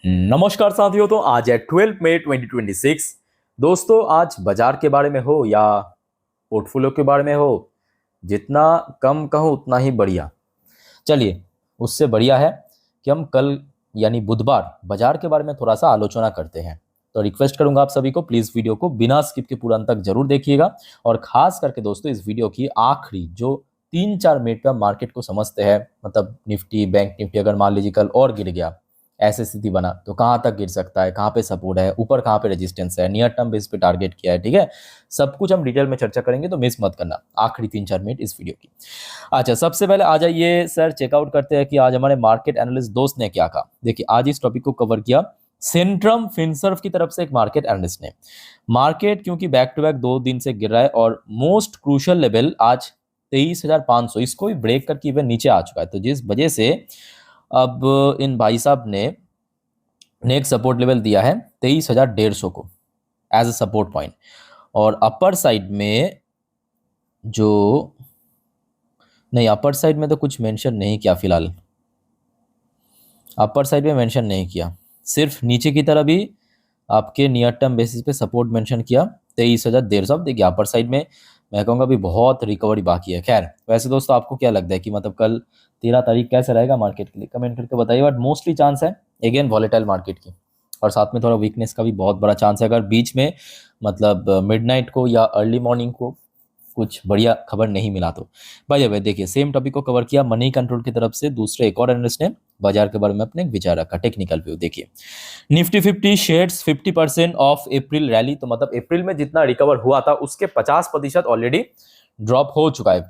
नमस्कार साथियों। तो आज है 12 मई 2026। दोस्तों, आज बाजार के बारे में हो या पोर्टफोलियो के बारे में हो, जितना कम कहो उतना ही बढ़िया। चलिए, उससे बढ़िया है कि हम कल यानी बुधवार बाजार के बारे में थोड़ा सा आलोचना करते हैं। तो रिक्वेस्ट करूंगा आप सभी को, प्लीज़ वीडियो को बिना स्किप के पूरा अंत तक जरूर देखिएगा। और खास करके दोस्तों, इस वीडियो की आखिरी जो 3-4 मिनट पे हम मार्केट को समझते हैं, मतलब निफ्टी, बैंक निफ्टी अगर मान लीजिए कल और गिर गया, ऐसे स्थिति बना तो कहाँ तक गिर सकता है, कहाँ पे सपोर्ट है, ऊपर कहाँ पे रेजिस्टेंस है, नियर टर्म बेस पे टारगेट किया है, ठीक है। सब कुछ हम डिटेल में चर्चा करेंगे, तो मिस मत करना आखिरी 3-4 मिनट इस वीडियो की। अच्छा, सबसे पहले आ जाइए सर, चेकआउट करते हैं कि आज हमारे मार्केट एनालिस्ट दोस्त ने क्या कहा। देखिए, आज इस टॉपिक को कवर किया सेंट्रम फिनसर्व की तरफ से एक मार्केट एनालिस्ट ने। मार्केट क्योंकि बैक टू बैक 2 दिन से गिर रहा है और मोस्ट क्रूशियल लेवल आज 23,500, इसको भी ब्रेक करके इवन नीचे आ चुका है, तो जिस वजह से अब इन भाई साहब ने एक सपोर्ट लेवल दिया है 23,150 को एज अ सपोर्ट पॉइंट। और अपर साइड में जो नहीं, अपर साइड में तो कुछ मेंशन नहीं किया फिलहाल, अपर साइड में मेंशन नहीं किया, सिर्फ नीचे की तरफ भी आपके नियर टर्म बेसिस पे सपोर्ट मेंशन किया 23,150। देखिए, अपर साइड में मैं कहूँगा अभी बहुत रिकवरी बाकी है। खैर, वैसे दोस्तों आपको क्या लगता है कि मतलब कल 13 तारीख कैसे रहेगा मार्केट के लिए, कमेंट करके बताइए। बट मोस्टली चांस है अगेन वॉलेटाइल मार्केट की, और साथ में थोड़ा वीकनेस का भी बहुत बड़ा चांस है। अगर बीच में मतलब मिडनाइट को या अर्ली मॉर्निंग को कुछ बढ़िया खबर नहीं मिला तो। भाई भाई देखिए, सेम टॉपिक को कवर किया मनी कंट्रोल की तरफ से दूसरे एक और एनालिस्ट ने बाजार के बारे में अपने विचार रखा, टेक्निकल व्यू। देखिए, Nifty 50 shares 50% of April rally, तो मतलब अप्रैल में जितना रिकवर हुआ था उसके 50% ऑलरेडी ड्रॉप हो चुका है।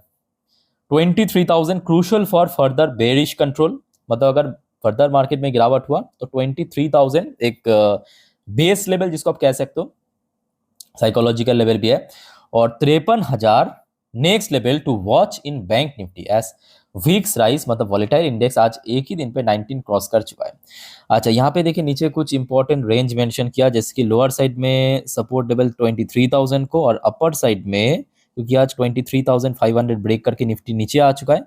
23,000 crucial for further bearish control, मतलब अगर फर्दर मार्केट में गिरावट हुआ तो 23,000 एक बेस लेवल जिसको आप कह सकते हो, साइकोलॉजिकल लेवल भी है। और 53,000 next level to watch in bank Nifty as weeks rise, मतलब वॉलेटाइल इंडेक्स आज एक ही दिन पे 19 क्रॉस कर चुका है। अच्छा, यहाँ पे देखिए नीचे कुछ इंपॉर्टेंट रेंज मेंशन किया, जैसे कि लोअर साइड में सपोर्ट लेवल 23,000 को, और अपर साइड में क्योंकि आज 23,500 ब्रेक करके निफ्टी नीचे आ चुका है,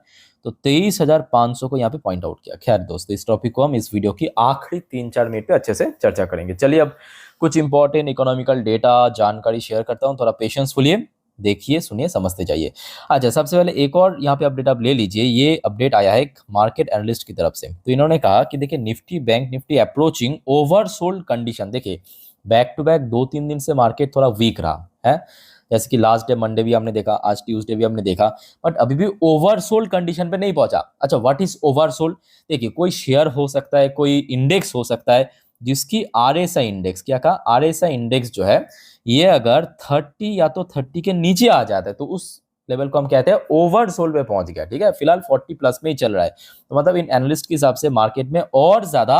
तो 23,500 को यहाँ पे पॉइंट आउट किया। खैर दोस्तों, इस टॉपिक को हम इस वीडियो की आखिरी 3-4 मिनट पे अच्छे से चर्चा करेंगे। चलिए, अब कुछ इंपॉर्टेंट इकोनॉमिकल डेटा जानकारी शेयर करता हूँ, थोड़ा पेशेंसफुली देखिए, सुनिए, समझते जाइए। अच्छा, सबसे पहले एक और यहाँ पे अपडेट आप ले लीजिए। ये अपडेट आया है एक मार्केट एनालिस्ट की तरफ से, तो इन्होंने कहा कि देखिए Nifty bank Nifty approaching oversold condition. देखिए, बैक टू बैक 2-3 दिन से मार्केट थोड़ा वीक रहा है, जैसे कि लास्ट डे मंडे भी हमने देखा, आज ट्यूसडे भी हमने देखा, बट अभी भी ओवरसोल्ड कंडीशन पे नहीं पहुंचा। अच्छा, व्हाट इज ओवरसोल्ड? देखिए, कोई शेयर हो सकता है, कोई इंडेक्स हो सकता है जिसकी आरएसआई इंडेक्स, क्या कहा, आरएसआई इंडेक्स जो है ये अगर 30 या तो 30 के नीचे आ जाता है तो उस लेवल को हम कहते हैं ओवरसोल्ड पे पहुंच गया। ठीक है, फिलहाल 40 प्लस में ही चल रहा है, तो मतलब इन एनालिस्ट के हिसाब से मार्केट में और ज्यादा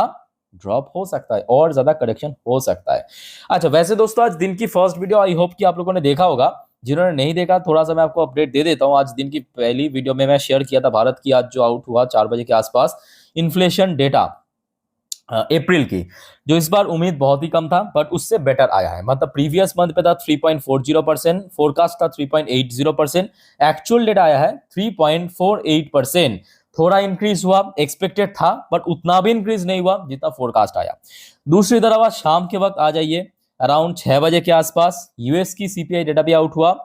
ड्रॉप हो सकता है, और ज्यादा करेक्शन हो सकता है। अच्छा, वैसे दोस्तों आज दिन की फर्स्ट वीडियो आई होप कि आप लोगों ने देखा होगा। जिन्होंने नहीं देखा, थोड़ा सा मैं आपको अपडेट दे देता हूं। आज दिन की पहली वीडियो में मैं शेयर किया था भारत की आज जो आउट हुआ 4 बजे के आसपास इन्फ्लेशन डेटा अप्रैल की, जो इस बार उम्मीद बहुत ही कम था बट उससे बेटर आया है। मतलब प्रीवियस मंथ पे था 3.40%, फोरकास्ट था 3.80%, एक्चुअल डेटा आया है 3.48%। थोड़ा इंक्रीज हुआ, एक्सपेक्टेड था बट उतना भी इंक्रीज नहीं हुआ जितना फोरकास्ट आया। दूसरी तरफ आज शाम के वक्त आ जाइए, अराउंड 6 बजे के आसपास यूएस की सीपीआई डेटा भी आउट हुआ।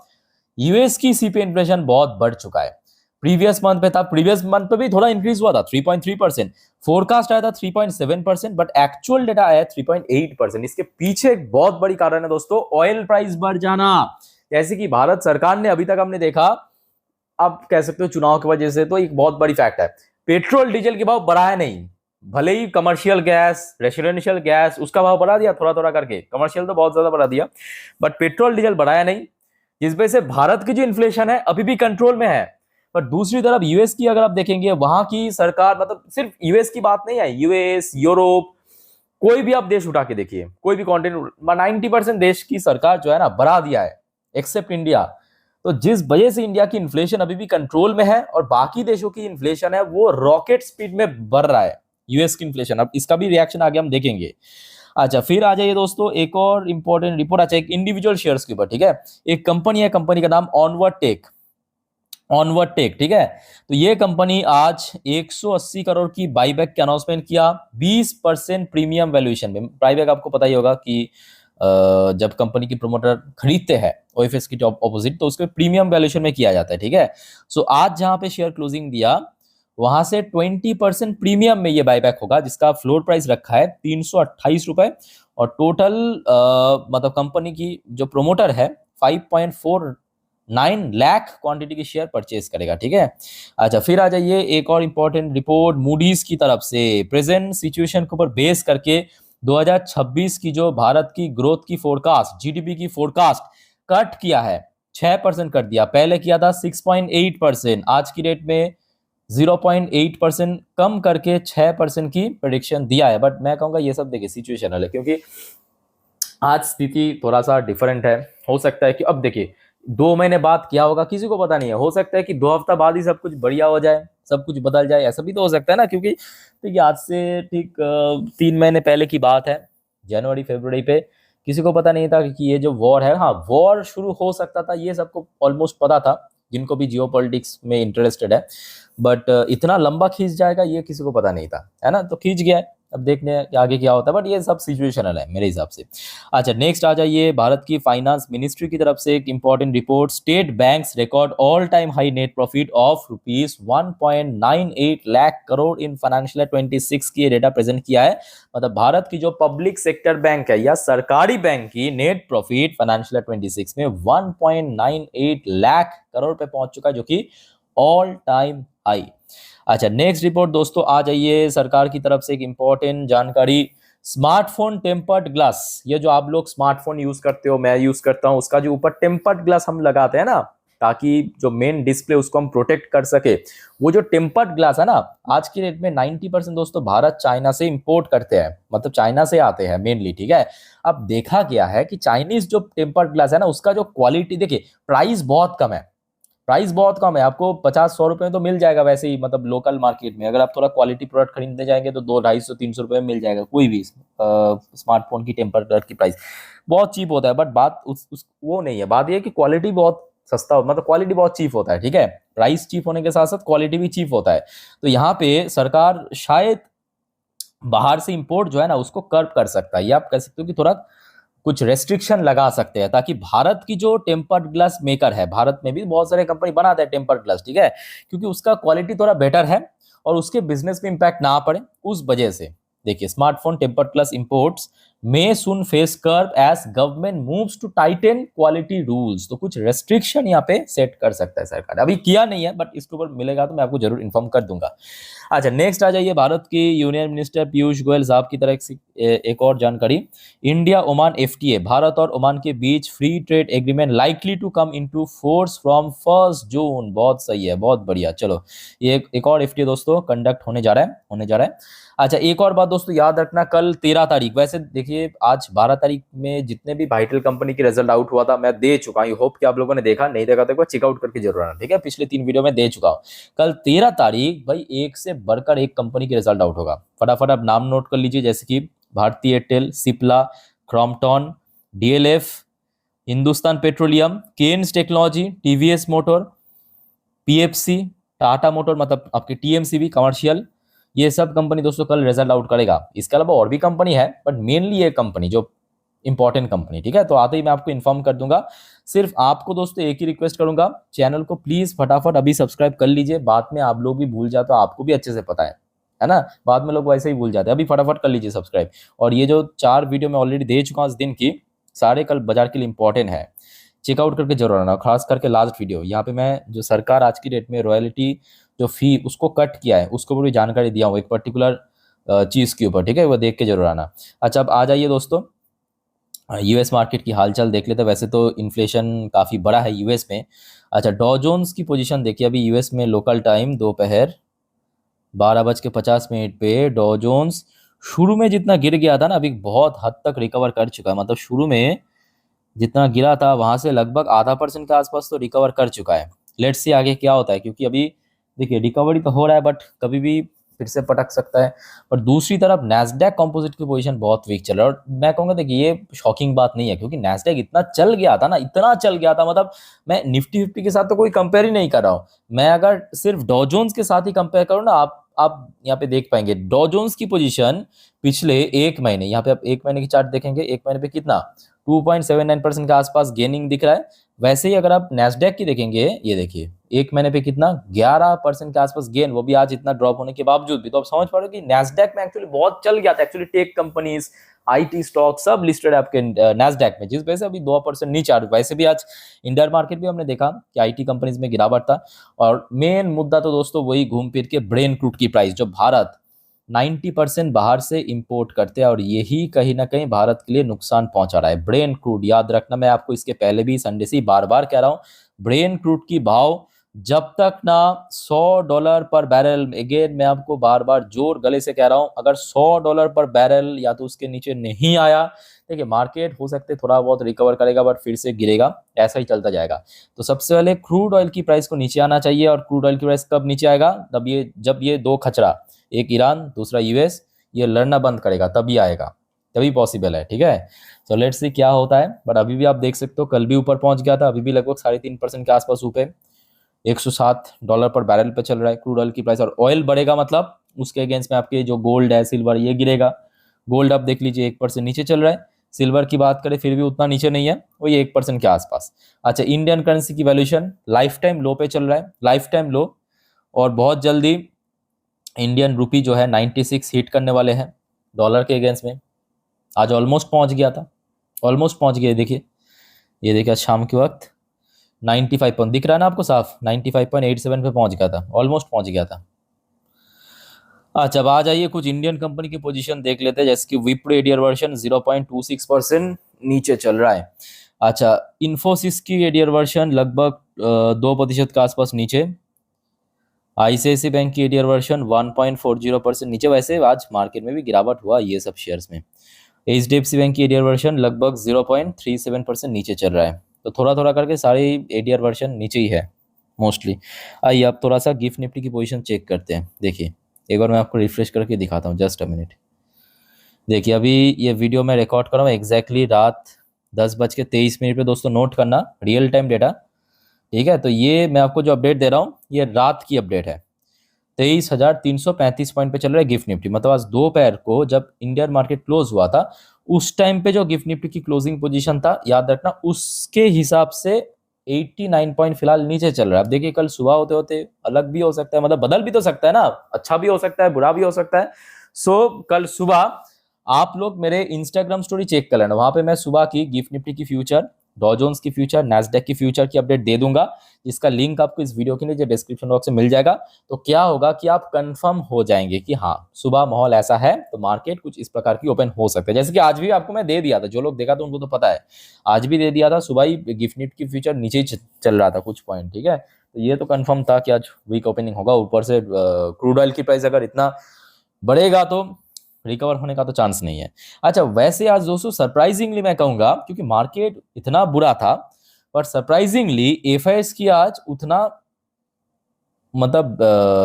यूएस की सीपीआई इन्फ्लेशन बहुत बढ़ चुका है, प्रीवियस मंथ पे था, प्रीवियस मंथ पे भी थोड़ा इंक्रीज हुआ था 3.3%, फोरकास्ट आया था 3.7%, बट एक्चुअल डेटा आया 3.8%। इसके पीछे एक बहुत बड़ी कारण है दोस्तों, ऑयल प्राइस बढ़ जाना। जैसे कि भारत सरकार ने अभी तक हमने देखा, अब कह सकते हो चुनाव की वजह से, तो एक बहुत बड़ी फैक्ट है, पेट्रोल डीजल के भाव बढ़ाया नहीं। भले ही कमर्शियल गैस, रेसिडेंशियल गैस, उसका भाव बढ़ा दिया थोड़ा थोड़ा करके, कमर्शियल तो बहुत ज्यादा बढ़ा दिया, बट पेट्रोल डीजल बढ़ाया नहीं, जिस वजह से भारत की जो इन्फ्लेशन है अभी भी कंट्रोल में है। पर दूसरी तरफ यूएस की अगर आप देखेंगे, वहां की सरकार, मतलब सिर्फ यूएस की बात नहीं है, यूएस, यूरोप, कोई भी आप देश उठा के देखिए, कोई भी कॉन्टिनेंट, 90% देश की सरकार जो है ना बढ़ा दिया है, एक्सेप्ट इंडिया। तो जिस वजह से इंडिया की इन्फ्लेशन अभी भी कंट्रोल में है और बाकी देशों की इन्फ्लेशन है वो रॉकेट स्पीड में बढ़ रहा है, यूएस की इन्फ्लेशन। अब इसका भी रिएक्शन आगे हम देखेंगे। अच्छा, फिर आ जाइए दोस्तों एक और इंपॉर्टेंट रिपोर्ट, अच्छा एक इंडिविजुअल शेयर्स के ऊपर, ठीक है। एक कंपनी है, कंपनी का नाम ऑनवर्ड टेक। ऑनवर्ड टेक, ठीक है। तो ये कंपनी आज 180 करोड़ की बाईबैक का अनाउंसमेंट किया, 20% प्रीमियम वैल्यूएशन में। बाईबैक आपको पता ही होगा कि जब कंपनी की प्रमोटर खरीदते हैं ओएफएस की ऑपोजिट, तो उसके प्रीमियम वैल्यूएशन में किया जाता है, ठीक है। सो आज जहां पे शेयर क्लोजिंग दिया, वहां से 20% प्रीमियम में ये बाईबैक होगा, जिसका फ्लोर प्राइस रखा है 328 रुपए, और टोटल मतलब कंपनी की जो प्रोमोटर है 5.49 लाख क्वांटिटी की शेयर परचेज करेगा, ठीक है। अच्छा, फिर आ जाइए एक और इंपॉर्टेंट रिपोर्ट मूडीज की तरफ से, प्रेजेंट सिचुएशन के ऊपर बेस करके 2026 की जो भारत की ग्रोथ की फोरकास्ट, जीडीपी की फोरकास्ट कट किया है, 6% कर दिया। पहले किया था 6.8%, आज की डेट में 0.8% कम करके 6% की प्रेडिक्शन दिया है। बट मैं कहूंगा ये सब देखिए सिचुएशनल है, क्योंकि आज स्थिति थोड़ा सा डिफरेंट है। हो सकता है कि अब देखिए 2 महीने बाद क्या होगा किसी को पता नहीं है, हो सकता है कि 2 हफ्ता बाद ही सब कुछ बढ़िया हो जाए, सब कुछ बदल जाए, ऐसा भी तो हो सकता है ना। क्योंकि देखिए आज से ठीक 3 महीने पहले की बात है, जनवरी फरवरी पे किसी को पता नहीं था कि ये जो वॉर है, हाँ वॉर शुरू हो सकता था, ये सबको ऑलमोस्ट पता था जिनको भी जियोपॉलिटिक्स में इंटरेस्टेड है। बट इतना लंबा खींच जाएगा ये किसी को पता नहीं था, है ना। तो खींच गया है, अब देखने आगे क्या होता है, बट ये सब सिचुएशनल है मेरे हिसाब से। अच्छा, नेक्स्ट आ जाइए भारत की फाइनेंस मिनिस्ट्री की तरफ से एक important report, state banks record all time high net profit of rupees 1.98 lakh crore in financial 26 की डेटा प्रेजेंट किया है। मतलब भारत की जो पब्लिक सेक्टर बैंक है या सरकारी बैंक की नेट प्रॉफिट फाइनेंशियल 26 में 1.98 लाख करोड़ पे पहुंच चुका है, जो कि ऑल टाइम हाई। अच्छा, नेक्स्ट रिपोर्ट दोस्तों आ जाइए सरकार की तरफ से एक इंपॉर्टेंट जानकारी, स्मार्टफोन टेम्पर्ड ग्लास। ये जो आप लोग स्मार्टफोन यूज करते हो, मैं यूज करता हूं, उसका जो ऊपर टेम्पर्ड ग्लास हम लगाते हैं ना, ताकि जो मेन डिस्प्ले उसको हम प्रोटेक्ट कर सके, वो जो टेम्पर्ड ग्लास है ना, आज की डेट में 90% दोस्तों भारत चाइना से इंपोर्ट करते हैं, मतलब चाइना से आते हैं मेनली, ठीक है। अब देखा गया है कि चाइनीज जो टेम्पर्ड ग्लास है ना, उसका जो क्वालिटी देखिए, प्राइस बहुत कम है, प्राइस बहुत कम है, आपको 50-100 रुपए में तो मिल जाएगा वैसे ही, मतलब लोकल मार्केट में। अगर आप थोड़ा क्वालिटी प्रोडक्ट खरीदने जाएंगे तो 200-250-300 रुपए में मिल जाएगा कोई भी स्मार्टफोन की टेम्पर्ड ग्लास की प्राइस, बहुत चीप होता है। बट बात उस वो नहीं है, बात ये है कि क्वालिटी बहुत सस्ता हो, मतलब क्वालिटी बहुत चीप होता है, ठीक है। प्राइस चीप होने के साथ साथ क्वालिटी भी चीप होता है। तो यहाँ पे सरकार शायद बाहर से इंपोर्ट जो है ना उसको कर्व कर सकता है, या आप कह सकते हो कि थोड़ा कुछ रेस्ट्रिक्शन लगा सकते हैं, ताकि भारत की जो टेम्पर्ड ग्लास मेकर है, भारत में भी बहुत सारे कंपनी बनाते हैं टेम्पर्ड ग्लास, ठीक है, क्योंकि उसका क्वालिटी थोड़ा बेटर है और उसके बिजनेस में इंपैक्ट ना पड़े, उस वजह से देखिए स्मार्टफोन टेम्पर्ड ग्लास इंपोर्ट्स में soon face curb as government moves to tighten quality rules. तो कुछ रेस्ट्रिक्शन यहाँ पे सेट कर सकता है सरकार, अभी किया नहीं है, बट इसके ऊपर मिलेगा तो मैं आपको जरूर इन्फॉर्म कर दूंगा। अच्छा, नेक्स्ट आ जाइए भारत की यूनियन मिनिस्टर पीयूष गोयल साहब की तरफ से एक और जानकारी, इंडिया ओमान एफटीए, भारत और ओमान के बीच free trade agreement likely to come into force from 1 June. बहुत सही है, बहुत बढ़िया। चलो, ये एक और एफटीए दोस्तों कंडक्ट होने जा रहा है। अच्छा, एक और बात दोस्तों याद रखना, कल 13 तारीख, वैसे देखिए आज 12 तारीख में जितने भी वाइटल कंपनी की रिजल्ट आउट हुआ था मैं दे चुका हूँ, होप कि आप लोगों ने देखा, नहीं देखा तो एक बार चेकआउट करके जरूर आना, ठीक है। पिछले 3 वीडियो में दे चुका हूँ। कल 13 तारीख भाई एक से बढ़कर एक कंपनी की रिजल्ट आउट होगा, फटाफट आप नाम नोट कर लीजिए, जैसे कि Bharti Airtel, Cipla, Crompton, DLF, Hindustan petroleum, Kaynes technology, TVS motor, PFC, Tata motor, मतलब आपके टीएमसीवी कमर्शियल, ये सब कंपनी दोस्तों कल रिजल्ट आउट करेगा। इसके अलावा और भी कंपनी है, बट मेनली ये कंपनी जो इंपॉर्टेंट कंपनी, ठीक है। तो आते ही मैं आपको इन्फॉर्म कर दूंगा। सिर्फ आपको दोस्तों एक ही रिक्वेस्ट करूंगा, चैनल को प्लीज फटाफट अभी सब्सक्राइब कर लीजिए, बाद में आप लोग भी भूल जाते तो आपको भी अच्छे से पता है ना, बाद में लोग वैसे ही भूल जाते हैं, अभी फटाफट कर लीजिए सब्सक्राइब। और ये जो 4 वीडियो मैं ऑलरेडी दे चुका हूँ इस दिन की, सारे कल बाजार के लिए इंपॉर्टेंट है, चेकआउट करके जरूर आना। खास करके लास्ट वीडियो, यहाँ पे मैं जो सरकार आज की डेट में रॉयल्टी जो फी उसको कट किया है उसको भी जानकारी दिया हूँ एक पर्टिकुलर चीज के ऊपर, ठीक है, वो देख के जरूर आना। अच्छा, अब आ जाइए दोस्तों यूएस मार्केट की हालचाल देख लेते हैं। वैसे तो इन्फ्लेशन काफ़ी बड़ा है यूएस में। अच्छा, डॉ जोन्स की पोजीशन देखिए, अभी यूएस में लोकल टाइम दोपहर 12:50 पे डॉ जोन्स शुरू में जितना गिर गया था ना, अभी बहुत हद तक रिकवर कर चुका है, मतलब शुरू में जितना गिरा था वहां से लगभग ½ % के आसपास तो रिकवर कर चुका है। लेट्स सी आगे क्या होता है, क्योंकि अभी देखिए रिकवरी तो हो रहा है, बट कभी भी फिर से पटक सकता है। पर दूसरी तरफ नैस्डैक कंपोजिट की पोजीशन बहुत वीक चल रहा है, और मैं कहूँगा देखिए ये शॉकिंग बात नहीं है, क्योंकि नैस्डैक इतना चल गया था ना, इतना चल गया था, मतलब मैं निफ्टी फिफ्टी के साथ तो कोई कंपेयर ही नहीं कर रहा हूँ। मैं अगर सिर्फ डॉ जोन्स के साथ ही कंपेयर करूँ ना, आप यहाँ पे देख पाएंगे डॉ जोन्स की पोजीशन पिछले एक महीने, यहाँ पे आप एक महीने की चार्ट देखेंगे, एक महीने पे कितना 2.79% के आसपास गेनिंग दिख रहा है। वैसे ही अगर आप नैस्डैक की देखेंगे, ये देखिए एक महीने पे कितना 11% के आसपास गेन, वो भी आज इतना ड्रॉप होने के बावजूद भी। तो आप समझ पा रहे हो कि नैस्डैक में एक्चुअली बहुत चल गया था, actually tech companies, IT stock सब लिस्टेड है आपके नैस्डैक में, जिस वजह से अभी 2% नीचे आ रहा है। वैसे भी आज इंडियन मार्केट भी हमने देखा कि आईटी कंपनीज में गिरावट था, और मेन मुद्दा तो दोस्तों वही घूम फिर के ब्रेन क्रूड की प्राइस, जो भारत 90% बाहर से इंपोर्ट करते हैं, और यही कहीं ना कहीं भारत के लिए नुकसान पहुंचा रहा है। ब्रेन क्रूड याद रखना, मैं आपको इसके पहले भी संडे से बार बार कह रहा हूं, ब्रेन क्रूड की भाव जब तक ना $100 पर बैरल, अगेन मैं आपको बार बार जोर गले से कह रहा हूं, अगर $100 पर बैरल या तो उसके नीचे नहीं आया, देखिए मार्केट हो सकते थोड़ा बहुत रिकवर करेगा बट फिर से गिरेगा, ऐसा ही चलता जाएगा। तो सबसे पहले क्रूड ऑयल की प्राइस को नीचे आना चाहिए, और क्रूड ऑयल की प्राइस कब नीचे आएगा, तब ये जब ये दो खचरा, एक ईरान दूसरा यूएस, ये लड़ना बंद करेगा, तभी आएगा, तभी पॉसिबल है। ठीक है, तो लेट्स सी क्या होता है। बट अभी भी आप देख सकते हो कल भी ऊपर पहुंच गया था, अभी भी लगभग 3.5% के आसपास ऊपर $107 पर बैरल पे चल रहा है क्रूड ऑयल की प्राइस। और ऑयल बढ़ेगा मतलब उसके अगेंस्ट में आपके जो गोल्ड है, सिल्वर, ये गिरेगा। गोल्ड आप देख लीजिए 1% नीचे चल रहा है, सिल्वर की बात करें फिर भी उतना नीचे नहीं है, वही 1% के आसपास। अच्छा, इंडियन करेंसी की वैल्यूएशन लाइफ टाइम लो पे चल रहा है, लाइफ टाइम लो, और बहुत जल्दी इंडियन रुपी जो है 96 हिट करने वाले हैं डॉलर के अगेंस्ट में। आज ऑलमोस्ट पहुंच गया था, ऑलमोस्ट पहुंच गया, देखिए ये देखिए शाम के वक्त 95 पॉइंट दिख रहा है ना आपको साफ, 95.87 पे पहुंच गया था, ऑलमोस्ट पहुंच गया था। अच्छा, अब आ जाइए कुछ इंडियन कंपनी की पोजीशन देख लेते हैं, जैसे कि विप्रो एडीआर वर्शन 0.26% नीचे चल रहा है। अच्छा, इन्फोसिस की एडीआर वर्शन लगभग 2% के आसपास नीचे। आईसीआईसी बैंक की एडीआर वर्शन 1.40% नीचे। वैसे आज मार्केट में भी गिरावट हुआ ये सब शेयर्स में। एचडीएफसी बैंक की एडीआर वर्शन लगभग 0.37% नीचे चल रहा है। तो थोड़ा थोड़ा करके सारे एडीआर वर्शन नीचे ही है मोस्टली। आइए अब थोड़ा सा गिफ्ट निफ्टी की पोजीशन चेक करते हैं। देखिए एक बार मैं आपको रिफ्रेश करके दिखाता हूँ, जस्ट अ मिनट। देखिए अभी ये वीडियो मैं रिकॉर्ड कर रहा हूँ एग्जैक्टली रात 10:23 पे। दोस्तों नोट करना, रियल टाइम डेटा, ठीक है। तो ये मैं आपको जो अपडेट दे रहा हूँ ये रात की अपडेट है। 23,335 पॉइंट पे चल रहा है गिफ्ट निफ्टी, मतलब आज दोपहर को जब इंडियन मार्केट क्लोज हुआ था उस टाइम पे जो गिफ्ट निफ्टी की क्लोजिंग पोजीशन था, याद रखना उसके हिसाब से 89 पॉइंट फिलहाल नीचे चल रहा है। अब देखिए कल सुबह होते होते अलग भी हो सकता है, मतलब बदल भी तो सकता है ना, अच्छा भी हो सकता है बुरा भी हो सकता है। सो कल सुबह आप लोग मेरे इंस्टाग्राम स्टोरी चेक कर लेना, वहां पे मैं सुबह की गिफ्ट निफ्टी की फ्यूचर, डॉ जोन्स की फ्यूचर, नैस्डैक की फ्यूचर की अपडेट दे दूंगा, जिसका लिंक आपको इस वीडियो के नीचे डिस्क्रिप्शन बॉक्स में मिल जाएगा। तो क्या होगा कि आप कंफर्म हो जाएंगे कि हाँ सुबह माहौल ऐसा है तो मार्केट कुछ इस प्रकार की ओपन हो सकता है। जैसे कि आज भी आपको मैं दे दिया था, जो लोग देखा था उनको तो पता है, आज भी दे दिया था, सुबह ही गिफ्ट निफ्टी की फ्यूचर नीचे ही चल रहा था कुछ पॉइंट, ठीक है। तो ये तो कंफर्म था कि आज वीक ओपनिंग होगा। ऊपर से क्रूड ऑयल की प्राइस अगर इतना बढ़ेगा तो रिकवर होने का तो चांस नहीं है। अच्छा, वैसे आज दोस्तों सरप्राइजिंगली मैं कहूंगा, क्योंकि मार्केट इतना बुरा था, पर सरप्राइजिंगली एफआईएस की आज उतना मतलब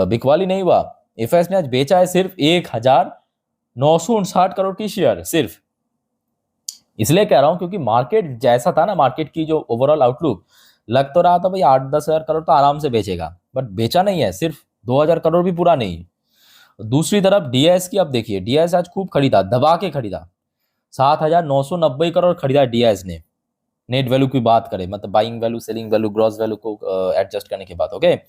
बिकवाली नहीं हुआ। एफआईएस ने आज बेचा है सिर्फ 1,959 करोड़ की शेयर सिर्फ। इसलिए कह रहा हूं क्योंकि मार्केट जैसा था ना, मार्केट की जो ओवरऑल आउटलुक, लग तो रहा था भाई 8-10 हजार करोड़ तो आराम से बेचेगा, बट बेचा नहीं है, सिर्फ 2,000 करोड़ भी पूरा नहीं। दूसरी तरफ डीआईएस की अब देखिए, डीआईएस आज खूब खरीदा, दबा के खरीदा, 7,990 करोड़ खरीदा डीआईएस ने। नेट वैल्यू की बात करें, मतलब buying value, selling value, gross value को एडजस्ट करने के बाद, ओके।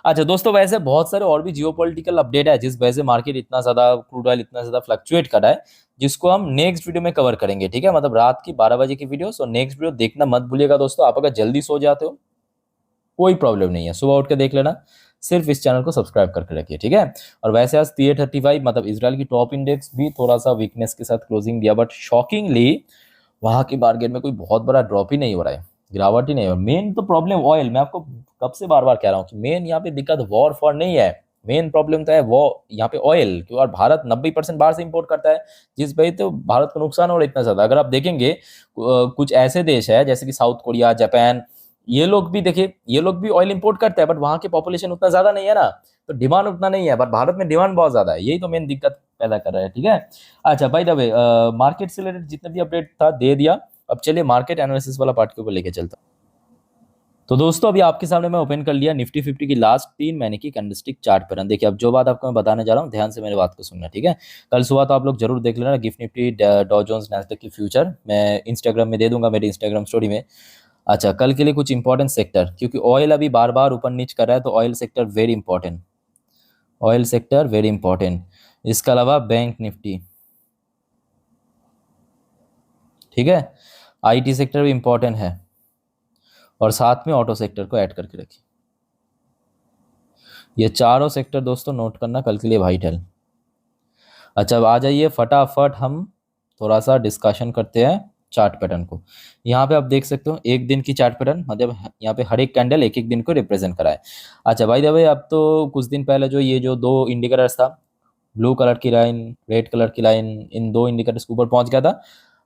अच्छा दोस्तों, वैसे बहुत सारे और भी जियोपॉलिटिकल अपडेट है जिस वजह से मार्केट इतना ज्यादा, क्रूड ऑयल इतना ज्यादा फ्लक्चुएट कर रहा है, जिसको हम नेक्स्ट वीडियो में कवर करेंगे, ठीक है। मतलब रात की 12 बजे की वीडियो, सो नेक्स्ट वीडियो देखना मत भूलिएगा दोस्तों। आप अगर जल्दी सो जाते हो कोई प्रॉब्लम नहीं है, सुबह उठ के देख लेना, सिर्फ इस चैनल को सब्सक्राइब करके रखिए, ठीक है। और वैसे आज 335 मतलब इजराइल की टॉप इंडेक्स भी थोड़ा सा वीकनेस के साथ क्लोजिंग दिया, बट शॉकिंगली वहां की मार्केट में कोई बहुत बड़ा ड्रॉप ही नहीं हो रहा है, गिरावट ही नहीं हो। मेन तो प्रॉब्लम ऑयल, मैं आपको कब से बार बार कह रहा हूँ कि मेन यहाँ पे दिक्कत वॉर फॉर नहीं है, मेन प्रॉब्लम तो है वो यहाँ पे ऑयल, क्योंकि और भारत 90% बाहर से इंपोर्ट करता है, जिस वजह तो भारत को नुकसान हो रहा है इतना ज्यादा। अगर आप देखेंगे कुछ ऐसे देश है जैसे कि साउथ कोरिया, जापान, ये लोग भी देखिए, ये लोग भी ऑयल इंपोर्ट करते हैं, बट वहां की पॉपुलेशन उतना ज्यादा नहीं है ना, तो डिमांड उतना नहीं है, पर भारत में डिमांड बहुत ज़्यादा है, यही तो मेन दिक्कत पैदा कर रहा है। ठीक है, अच्छा बाय द वे मार्केट से रिलेटेड जितना भी अपडेट था दे दिया। अब चलिए मार्केट एनालिसिस वाला पार्ट के ऊपर लेके चलता हूं। तो दोस्तों अभी आपके सामने मैं ओपन कर लिया निफ्टी 50 की लास्ट 3 महीने की कैंडलस्टिक चार्ट पैटर्न। देखिए अब जो बात आपको मैं बताने जा रहा हूँ ध्यान से मेरी बात को सुनना, ठीक है। कल सुबह तो आप लोग जरूर देख लेना गिफ्ट निफ्टी डॉ जोन्स नैस्डैक की फ्यूचर, मैं इंस्टाग्राम में दे दूंगा मेरी इंस्टाग्राम स्टोरी में। अच्छा कल के लिए कुछ इंपॉर्टेंट सेक्टर, क्योंकि ऑयल अभी बार बार ऊपर नीच कर रहा है, तो oil sector very important, oil sector very important. इसके अलावा बैंक निफ्टी, ठीक है, आईटी सेक्टर भी इंपॉर्टेंट है, और साथ में ऑटो सेक्टर को ऐड करके रखिए। ये चारों सेक्टर दोस्तों नोट करना कल के लिए वाइटल। अच्छा अब आ जाइए फटाफट हम थोड़ा सा डिस्कशन करते हैं चार्ट पैटर्न को। यहाँ पे आप देख सकते हो एक दिन की चार्ट पैटर्न, मतलब यहाँ पे हर एक कैंडल एक एक दिन को रिप्रेजेंट करा है। अच्छा भाई दे भाई, अब तो कुछ दिन पहले जो ये जो दो इंडिकेटर्स था, ब्लू कलर की लाइन रेड कलर की लाइन, इन दो इंडिकेटर्स के ऊपर पहुंच गया था।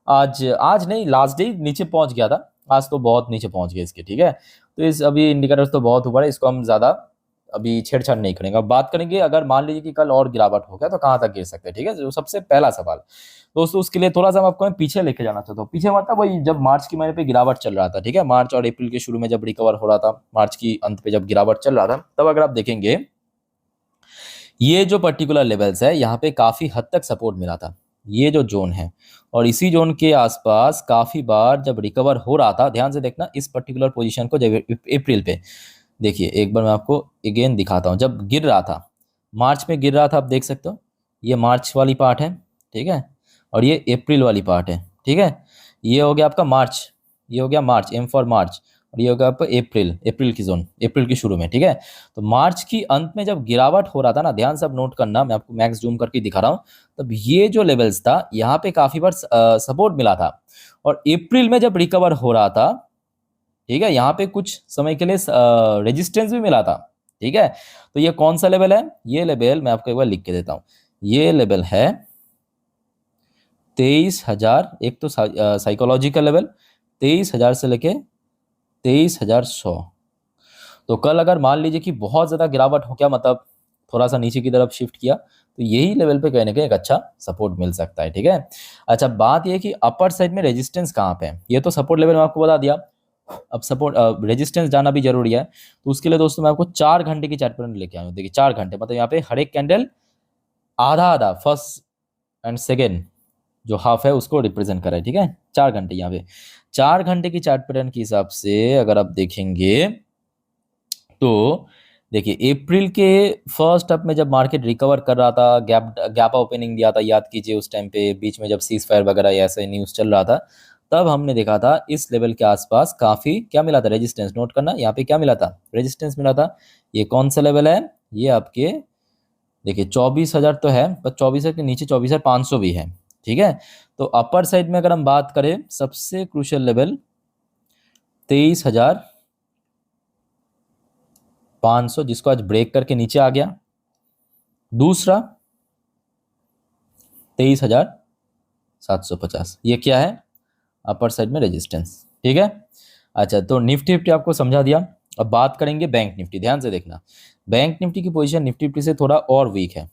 आज आज नहीं लास्ट डे नीचे पहुंच गया था, आज तो बहुत नीचे पहुंच गया इसके, ठीक है। तो इस अभी इंडिकेटर्स तो बहुत ऊपर है, इसको हम ज़्यादा अभी छेड़छाड़ नहीं करेंगे। अब बात करेंगे अगर मान लीजिए कि कल और गिरावट हो गया तो कहाँ तक गिर सकते हैं, ठीक है, जो सबसे पहला सवाल दोस्तों उसके लिए थोड़ा सा मैं आपको पीछे लेके जाना चाहता हूँ। पीछे मतलब वही जब मार्च के महीने पे गिरावट चल रहा था, ठीक है, मार्च और अप्रैल के शुरू में जब रिकवर हो रहा था, मार्च की अंत पे जब गिरावट चल रहा था, तब अगर आप देखेंगे ये जो पर्टिकुलर लेवल्स है यहाँ पे काफी हद तक सपोर्ट मिला था, ये जो जोन है, और इसी जोन के आसपास काफी बार जब रिकवर हो रहा था, ध्यान से देखना इस पर्टिकुलर पोजीशन को, जब अप्रैल पे देखिए एक बार मैं आपको अगेन दिखाता हूँ, जब गिर रहा था मार्च में गिर रहा था, आप देख सकते हो ये मार्च वाली पार्ट है, ठीक है, और ये अप्रैल वाली पार्ट है, ठीक है। ये हो गया आपका मार्च, ये हो गया मार्च, एम फॉर मार्च, और ये हो गया आपका अप्रैल, अप्रैल की जोन, अप्रैल के शुरू में, ठीक है। तो मार्च की अंत में जब गिरावट हो रहा था ना, ध्यान से आप नोट करना, मैं आपको मैक्स जूम करके दिखा रहा हूँ, तब ये जो लेवल्स था यहाँ पे काफी बार सपोर्ट मिला था, और अप्रैल में जब रिकवर हो रहा था, ठीक है, यहाँ पे कुछ समय के लिए रेजिस्टेंस भी मिला था, ठीक है। तो ये कौन सा लेवल है, ये लेवल मैं आपको एक बार लिख के देता हूँ, ये लेवल है 23,000, एक तो साइकोलॉजिकल लेवल 23,000 से लेके 23,100। तो कल अगर मान लीजिए कि बहुत ज़्यादा गिरावट हो गया, मतलब थोड़ा सा नीचे की तरफ शिफ्ट किया, तो यही लेवल पे कहीं ना कहीं एक अच्छा सपोर्ट मिल सकता है, ठीक है। अच्छा बात यह कि अपर साइड में रेजिस्टेंस कहाँ पे है, ये तो सपोर्ट लेवल में आपको बता दिया, अब सपोर्ट रेजिस्टेंस जाना भी जरूरी है, तो उसके लिए दोस्तों मैं आपको 4 घंटे की चार्ट पैटर्न लेके आया हूँ। देखिए 4 घंटे मतलब यहाँ पे हर एक कैंडल आधा आधा, फर्स्ट एंड सेकेंड जो हाफ है उसको रिप्रेजेंट कर रहा है, ठीक है। 4 घंटे यहाँ पे 4 घंटे की चार्ट पैटर्न के हिसाब से अगर आप देखेंगे तो देखिए अप्रैल के फर्स्ट अप में जब मार्केट रिकवर कर रहा था, गैप ओपनिंग दिया था, याद कीजिए उस टाइम पे बीच में जब सीज फायर वगैरह ऐसे न्यूज़ चल रहा था, तब हमने देखा था इस लेवल के आसपास काफ़ी क्या मिला था, रेजिस्टेंस। नोट करना यहाँ पे क्या मिला था, रेजिस्टेंस मिला था। ये कौन सा लेवल है, ये आपके देखिए 24,000 तो है, पर 24,000 के नीचे 24,500 भी है, ठीक है। तो अपर साइड में अगर हम बात करें सबसे क्रूशियल लेवल 23,500, जिसको आज ब्रेक करके नीचे आ गया। दूसरा 23,750, ये क्या है, अपर साइड में रेजिस्टेंस, ठीक है। अच्छा तो निफ्टी आपको समझा दिया। अब बात करेंगे बैंक निफ्टी, ध्यान से देखना, बैंक निफ्टी की पोजीशन निफ्टी निफ्टी से थोड़ा और वीक है।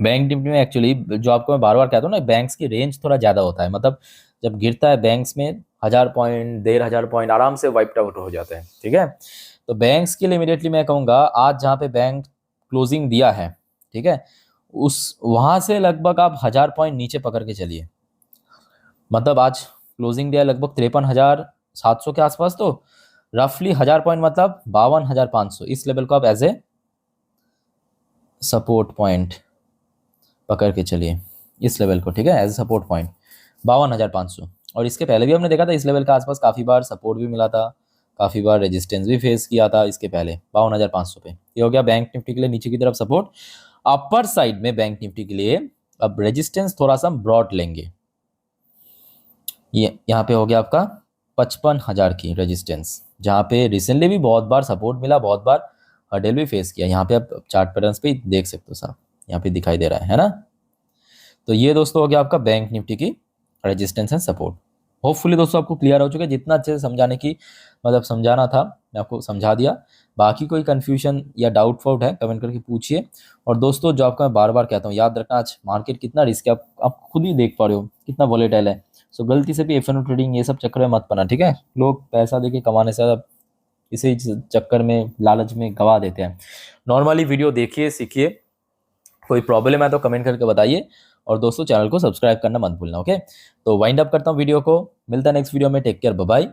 बैंक निफ्टी में एक्चुअली जो आपको मैं बार बार कहता हूँ ना, बैंक्स की रेंज थोड़ा ज़्यादा होता है, मतलब जब गिरता है बैंक्स में 1,000 पॉइंट 1,500 पॉइंट आराम से वाइप्ड आउट हो जाते हैं, ठीक है। तो बैंक्स के लिए इमीडिएटली मैं कहूँगा आज जहाँ पे बैंक क्लोजिंग दिया है, ठीक है, उस वहाँ से लगभग आप 1,000 पॉइंट नीचे पकड़ के चलिए, मतलब आज क्लोजिंग दिया लगभग 53,700 के आसपास, तो रफली 1,000 पॉइंट मतलब 52,500, इस लेवल को आप एज ए सपोर्ट पॉइंट पकड़ के चलिए, इस लेवल को, ठीक है, एज ए सपोर्ट पॉइंट 52,500। और इसके पहले भी हमने देखा था इस लेवल के आसपास काफ़ी बार सपोर्ट भी मिला था, काफ़ी बार रेजिस्टेंस भी फेस किया था इसके पहले 52,500 पे। ये हो गया बैंक निफ्टी के लिए नीचे की तरफ सपोर्ट। अपर साइड में बैंक निफ्टी के लिए अब रेजिस्टेंस थोड़ा सा ब्रॉड लेंगे, ये यहाँ पे हो गया आपका 55,000 की रेजिस्टेंस, जहाँ पे रिसेंटली भी बहुत बार सपोर्ट मिला, बहुत बार हर्डल भी फेस किया। यहाँ पे आप चार्ट पैटर्न्स पे देख सकते हो साहब, यहाँ पे दिखाई दे रहा है ना। तो ये दोस्तों हो गया आपका बैंक निफ्टी की रेजिस्टेंस एंड सपोर्ट। होपफुली दोस्तों आपको क्लियर हो चुका है, जितना अच्छे से समझाने की मतलब समझाना था मैं आपको समझा दिया। बाकी कोई कन्फ्यूजन या डाउट फाउट है कमेंट करके पूछिए। और दोस्तों जो आपको मैं बार बार कहता हूँ, याद रखना आज मार्केट कितना रिस्क है, आप खुद ही देख पा रहे हो कितना वॉलेटाइल है। सो गलती से भी एफ ट्रेडिंग ये सब चक्कर में मत पड़ना, ठीक है। लोग पैसा देके कमाने से ज़्यादा इसी चक्कर में लालच में गवा देते हैं। नॉर्मली वीडियो देखिए, सीखिए। कोई प्रॉब्लम है तो कमेंट करके बताइए। और दोस्तों चैनल को सब्सक्राइब करना मत भूलना, ओके। तो वाइंड अप करता हूँ वीडियो को, मिलता है नेक्स्ट वीडियो में। Take care, bye bye.